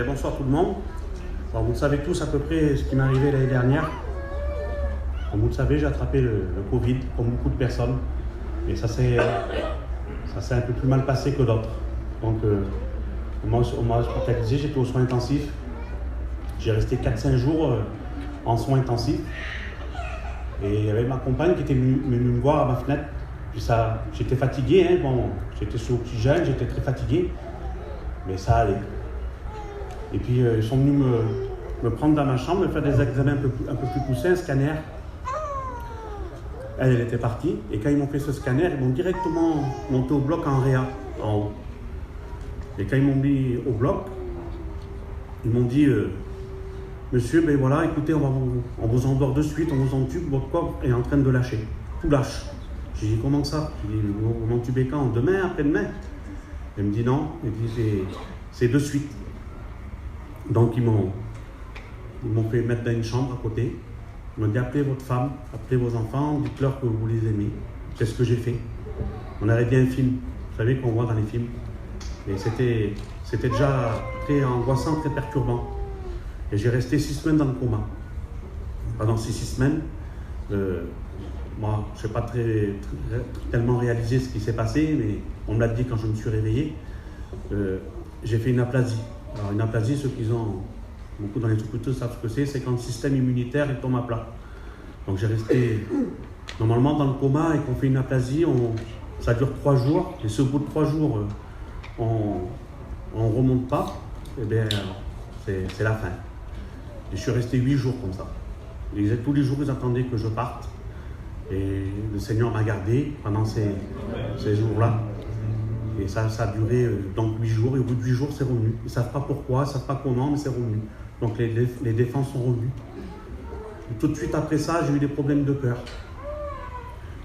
Bonsoir tout le monde. Alors, vous le savez tous à peu près ce qui m'est arrivé l'année dernière. Comme vous le savez, j'ai attrapé le Covid, comme beaucoup de personnes. Et ça s'est un peu plus mal passé que d'autres. Donc, on m'a hospitalisé, j'étais aux soins intensifs. J'ai resté 4-5 jours en soins intensifs. Et il y avait ma compagne qui était venue me voir à ma fenêtre. Puis j'étais fatigué, hein. Bon, j'étais sous oxygène, j'étais très fatigué. Mais ça allait. Et puis ils sont venus me prendre dans ma chambre, me faire des examens un peu plus poussés, un scanner. Elle était partie. Et quand ils m'ont fait ce scanner, ils m'ont directement monté au bloc en réa, en haut. Et quand ils m'ont mis au bloc, ils m'ont dit monsieur, ben voilà, écoutez, on vous endort de suite, on vous entube, votre corps est en train de lâcher. Tout lâche. J'ai dit comment ça? J'ai dit, vous m'entubez quand? Demain, après-demain? Elle me dit non, elle dit c'est de suite. Donc ils m'ont fait mettre dans une chambre à côté. Ils m'ont dit appelez votre femme, appelez vos enfants, dites-leur que vous les aimez. C'est ce que j'ai fait. On avait bien un film, vous savez qu'on voit dans les films. Et c'était déjà très angoissant, très perturbant. Et j'ai resté 6 semaines dans le coma. Pendant ces 6 semaines, moi, je n'ai pas tellement réalisé ce qui s'est passé, mais on me l'a dit quand je me suis réveillé. J'ai fait une aplasie. Alors une aplasie, ceux qui ont beaucoup dans les hôpitaux savent ce que c'est quand le système immunitaire il tombe à plat. Donc j'ai resté normalement dans le coma et qu'on fait une aplasie, ça dure 3 jours. Et si au bout de 3 jours, on ne remonte pas, eh bien c'est la fin. Et je suis resté 8 jours comme ça. Et tous les jours, ils attendaient que je parte. Et le Seigneur m'a gardé pendant ces jours-là. Et ça a duré donc 8 jours. Et au bout de 8 jours, c'est revenu. Ils ne savent pas pourquoi, ils ne savent pas comment, mais c'est revenu. Donc les défenses sont revenues. Et tout de suite après ça, j'ai eu des problèmes de cœur.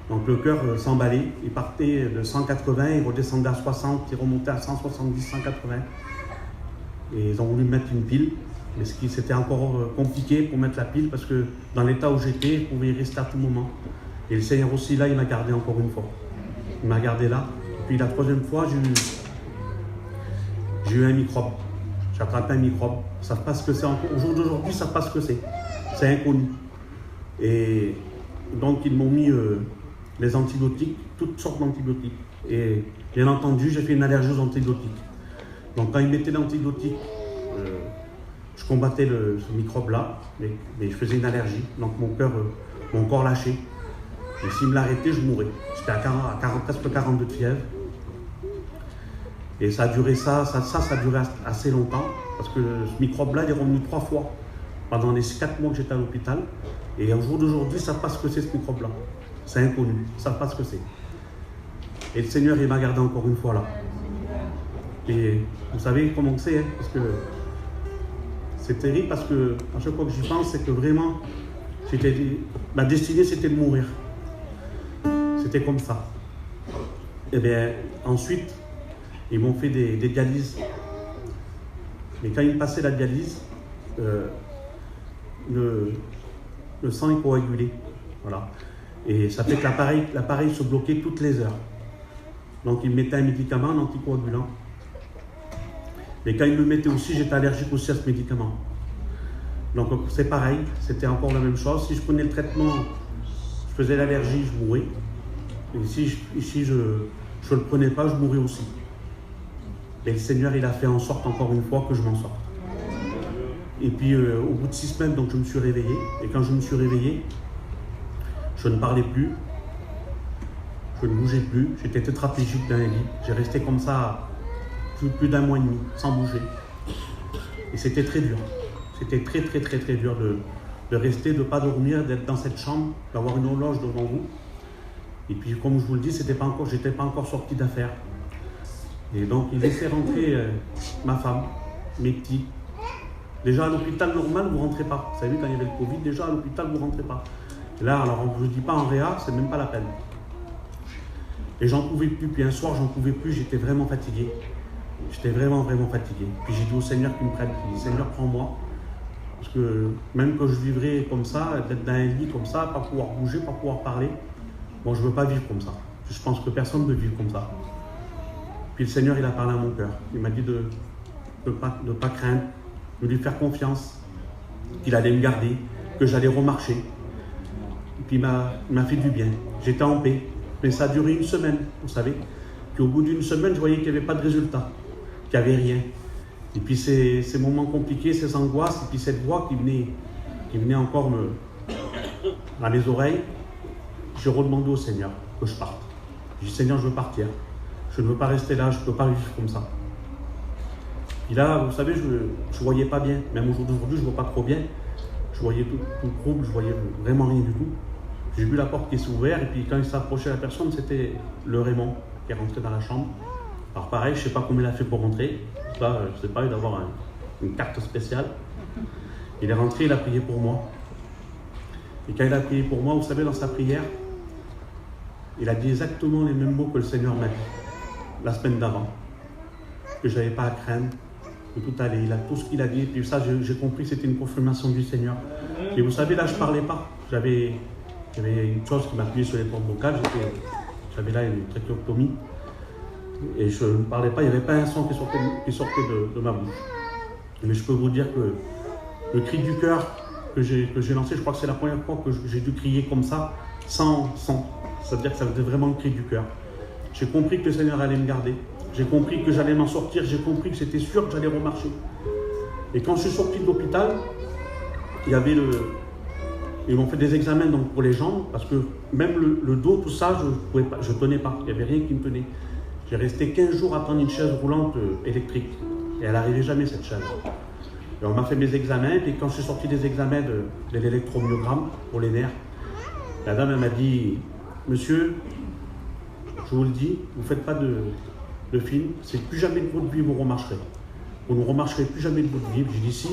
Donc le cœur s'emballait. Il partait de 180, il redescendait à 60, il remontait à 170, 180. Et ils ont voulu mettre une pile. Mais c'était encore compliqué pour mettre la pile parce que dans l'état où j'étais, je pouvais y rester à tout moment. Et le Seigneur aussi là, il m'a gardé encore une fois. Il m'a gardé là. Et puis la troisième fois, j'ai eu un microbe. J'ai attrapé un microbe. Ils ne savent pas ce que c'est encore. Au jour d'aujourd'hui, ils ne savent pas ce que c'est. C'est inconnu. Et donc ils m'ont mis les antibiotiques, toutes sortes d'antibiotiques. Et bien entendu, j'ai fait une allergie aux antibiotiques. Donc quand ils mettaient l'antibiotique, je combattais ce microbe-là, mais je faisais une allergie. Donc mon corps lâchait. Et s'il me l'arrêtait, je mourrais. J'étais à presque 42 de fièvre. Et ça a duré ça a duré assez longtemps, parce que ce microbe-là, il est revenu 3 fois pendant les 4 mois que j'étais à l'hôpital. Et au jour d'aujourd'hui, ils ne savent pas ce que c'est ce microbe-là. C'est inconnu, ils ne savent pas ce que c'est. Et le Seigneur, il m'a gardé encore une fois là. Et vous savez comment c'est, hein, parce que c'est terrible, parce que à chaque fois que j'y pense, c'est que vraiment, ma destinée, c'était de mourir. C'était comme ça. Et bien, ensuite, ils m'ont fait des dialyses. Mais quand ils me passaient la dialyse, le sang est coagulé. Voilà. Et ça fait que l'appareil se bloquait toutes les heures. Donc ils me mettaient un médicament, un anticoagulant. Mais quand ils me mettaient aussi, j'étais allergique aussi à ce médicament. Donc c'est pareil, c'était encore la même chose. Si je prenais le traitement, je faisais l'allergie, je mourais. Et si je ne le prenais pas, je mourrais aussi. Et le Seigneur, il a fait en sorte encore une fois que je m'en sorte. Et puis au bout de 6 semaines, donc je me suis réveillé. Et quand je me suis réveillé, je ne parlais plus. Je ne bougeais plus. J'étais tétraplégique dans un lit. J'ai resté comme ça plus d'1 mois et demi, sans bouger. Et c'était très dur. C'était très dur de rester, de ne pas dormir, d'être dans cette chambre, d'avoir une horloge devant vous. Et puis comme je vous le dis, j'étais pas encore sorti d'affaires. Et donc il laissait rentrer ma femme, mes petits. Déjà à l'hôpital normal, vous ne rentrez pas. Vous savez, quand il y avait le Covid, déjà à l'hôpital, vous ne rentrez pas. Et là, alors je ne vous dis pas en réa, c'est même pas la peine. Et j'en pouvais plus. Puis un soir, j'en pouvais plus, j'étais vraiment fatigué. J'étais vraiment fatigué. Puis j'ai dit au Seigneur qu'il me prenne. J'ai dit, Seigneur, prends-moi. Parce que même que je vivrais comme ça, d'être dans un lit comme ça, pas pouvoir bouger, pas pouvoir parler, bon, je ne veux pas vivre comme ça. Je pense que personne ne veut vivre comme ça. Puis le Seigneur, il a parlé à mon cœur. Il m'a dit de pas craindre, de lui faire confiance, qu'il allait me garder, que j'allais remarcher. Et puis il m'a fait du bien. J'étais en paix. Mais ça a duré une semaine, vous savez. Puis au bout d'une semaine, je voyais qu'il n'y avait pas de résultat, qu'il n'y avait rien. Et puis ces moments compliqués, ces angoisses, et puis cette voix qui venait encore dans les oreilles, j'ai redemandé au Seigneur que je parte. J'ai dit, Seigneur, je veux partir. Je ne veux pas rester là, je ne peux pas vivre comme ça. Et là, vous savez, je ne voyais pas bien. Même aujourd'hui, je ne vois pas trop bien. Je voyais tout le trouble, je voyais vraiment rien du tout. J'ai vu la porte qui s'est ouverte, et puis quand il s'approchait la personne, c'était le Raymond qui est rentré dans la chambre. Alors pareil, je ne sais pas comment il a fait pour rentrer. Là, je ne sais pas, il doit avoir une carte spéciale. Il est rentré, il a prié pour moi. Et quand il a prié pour moi, vous savez, dans sa prière, il a dit exactement les mêmes mots que le Seigneur m'a dit la semaine d'avant. Que je n'avais pas à craindre, que tout allait. Il a tout ce qu'il a dit. Et puis ça, j'ai compris que c'était une confirmation du Seigneur. Et vous savez, là, je ne parlais pas. J'avais une chose qui m'appuyait sur les cordes vocales. J'avais là une trachéotomie. Et je ne parlais pas. Il n'y avait pas un son qui sortait de ma bouche. Mais je peux vous dire que le cri du cœur que j'ai lancé, je crois que c'est la première fois que j'ai dû crier comme ça, sans. C'est-à-dire que ça faisait vraiment le cri du cœur. J'ai compris que le Seigneur allait me garder. J'ai compris que j'allais m'en sortir. J'ai compris que c'était sûr que j'allais remarcher. Et quand je suis sorti de l'hôpital, il y avait ils m'ont fait des examens donc, pour les jambes, parce que même le dos, tout ça, je ne tenais pas. Il n'y avait rien qui me tenait. J'ai resté 15 jours à prendre une chaise roulante électrique. Et elle n'arrivait jamais, cette chaise. Et on m'a fait mes examens, et quand je suis sorti des examens de l'électromyogramme pour les nerfs, la dame elle m'a dit, monsieur, je vous le dis, vous ne faites pas de film, c'est plus jamais de votre vie vous remarcherez. Vous ne remarcherez plus jamais de votre vie. J'ai dit si,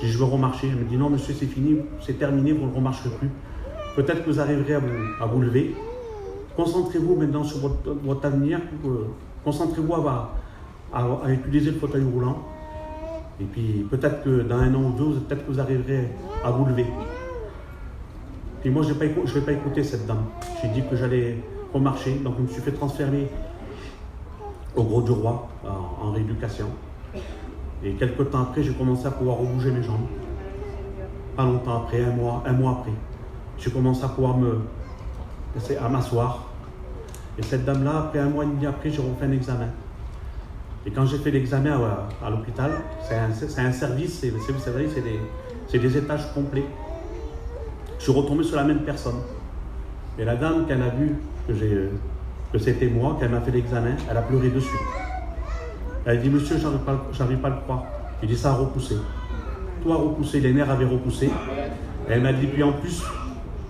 j'ai dit je veux remarcher. Elle me dit non monsieur, c'est fini, c'est terminé, vous ne remarcherez plus. Peut-être que vous arriverez à vous lever. Concentrez-vous maintenant sur votre avenir, concentrez-vous à utiliser le fauteuil roulant. Et puis peut-être que dans 1 an ou 2, peut-être que vous arriverez à vous lever. Et moi, je n'ai pas écouté cette dame. J'ai dit que j'allais remarcher, donc je me suis fait transférer au Gros du Roi, en rééducation. Et quelques temps après, j'ai commencé à pouvoir rebouger mes jambes. Pas longtemps après, un mois après. J'ai commencé à pouvoir m'asseoir. Et cette dame-là, après 1 mois et demi après, j'ai refait un examen. Et quand j'ai fait l'examen à l'hôpital, c'est un service, vous savez, c'est des étages complets. Je suis retombé sur la même personne. Et la dame, quand elle a vu que c'était moi, qu'elle m'a fait l'examen, elle a pleuré de suite. Elle a dit, monsieur, j'arrive pas à le croire. J'ai dit, ça a repoussé. Tout a repoussé, les nerfs avaient repoussé. Et elle m'a dit, puis en plus,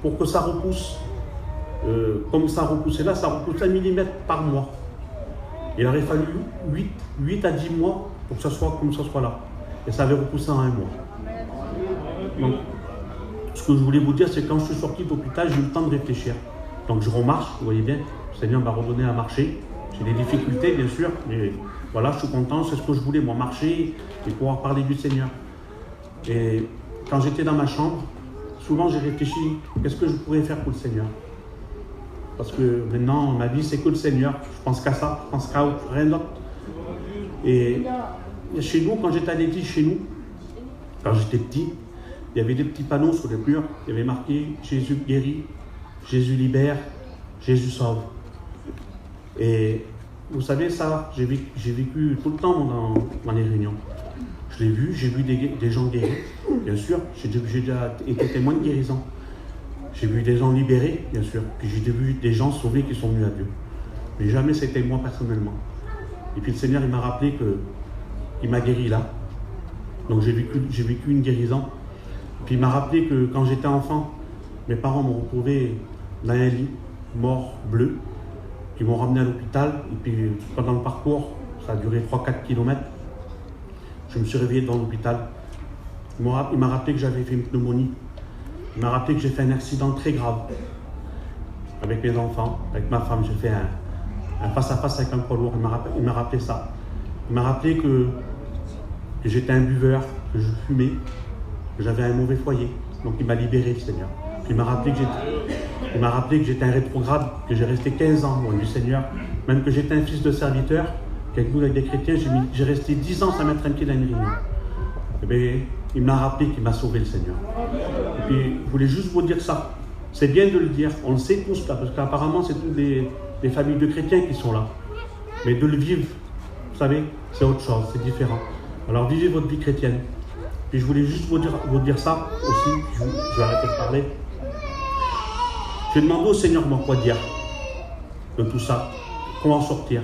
pour que ça repousse, comme ça a repoussé là, ça repousse 1 mm par mois. Il aurait fallu 8 à 10 mois pour que ça soit comme ça soit là. Et ça avait repoussé en 1 mois. Donc, ce que je voulais vous dire, c'est que quand je suis sorti de l'hôpital, j'ai eu le temps de réfléchir. Donc je remarche, vous voyez bien, le Seigneur m'a redonné à marcher. J'ai des difficultés, bien sûr, mais voilà, je suis content, c'est ce que je voulais, moi, marcher et pouvoir parler du Seigneur. Et quand j'étais dans ma chambre, souvent j'ai réfléchi, qu'est-ce que je pourrais faire pour le Seigneur? Parce que maintenant, ma vie, c'est que le Seigneur. Je pense qu'à ça, je pense qu'à rien d'autre. Et chez nous, quand j'étais à l'église, chez nous, quand j'étais petit, il y avait des petits panneaux sur les murs, il y avait marqué « Jésus guérit, Jésus libère, Jésus sauve ». Et vous savez ça, j'ai vécu tout le temps dans les réunions. Je l'ai vu, j'ai vu des gens guéris, bien sûr, j'ai déjà été témoin de guérison. J'ai vu des gens libérés, bien sûr, puis j'ai vu des gens sauvés qui sont venus à Dieu. Mais jamais c'était moi personnellement. Et puis le Seigneur, il m'a rappelé qu'il m'a guéri là. Donc j'ai vécu une guérison. Puis il m'a rappelé que quand j'étais enfant, mes parents m'ont retrouvé dans un lit, mort, bleu. Ils m'ont ramené à l'hôpital. Et puis pendant le parcours, ça a duré 3-4 km. Je me suis réveillé dans l'hôpital. Il m'a rappelé que j'avais fait une pneumonie. Il m'a rappelé que j'ai fait un accident très grave avec mes enfants, avec ma femme. J'ai fait un face-à-face avec un poids lourd. Il m'a rappelé ça. Il m'a rappelé que j'étais un buveur, que je fumais, que j'avais un mauvais foyer. Donc il m'a libéré, le Seigneur. Puis il m'a rappelé que j'étais un rétrograde, que j'ai resté 15 ans loin du Seigneur. Même que j'étais un fils de serviteur, qu'avec nous, avec des chrétiens, j'ai resté 10 ans sans mettre un pied dans une réunion. Eh bien, il m'a rappelé qu'il m'a sauvé, le Seigneur. Et puis, je voulais juste vous dire ça. C'est bien de le dire, on le sait tous là, parce qu'apparemment, c'est toutes des familles de chrétiens qui sont là. Mais de le vivre, vous savez, c'est autre chose, c'est différent. Alors, vivez votre vie chrétienne. Puis, je voulais juste vous dire ça aussi, je vais arrêter de parler. J'ai demandé au Seigneur quoi dire de tout ça, comment sortir.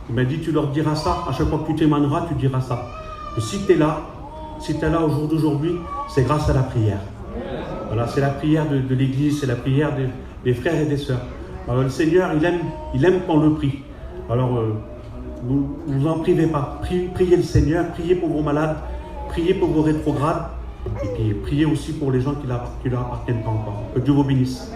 Il m'a dit, tu leur diras ça, à chaque fois que tu témoigneras, tu diras ça. Et si tu es là au jour d'aujourd'hui, c'est grâce à la prière. Voilà, c'est la prière de l'Église, c'est la prière des frères et des sœurs. Alors, le Seigneur, il aime qu'on le prie. Alors, vous en privez pas. Priez le Seigneur, priez pour vos malades, priez pour vos rétrogrades, et puis priez aussi pour les gens qui ne leur appartiennent pas encore. Que Dieu vous bénisse.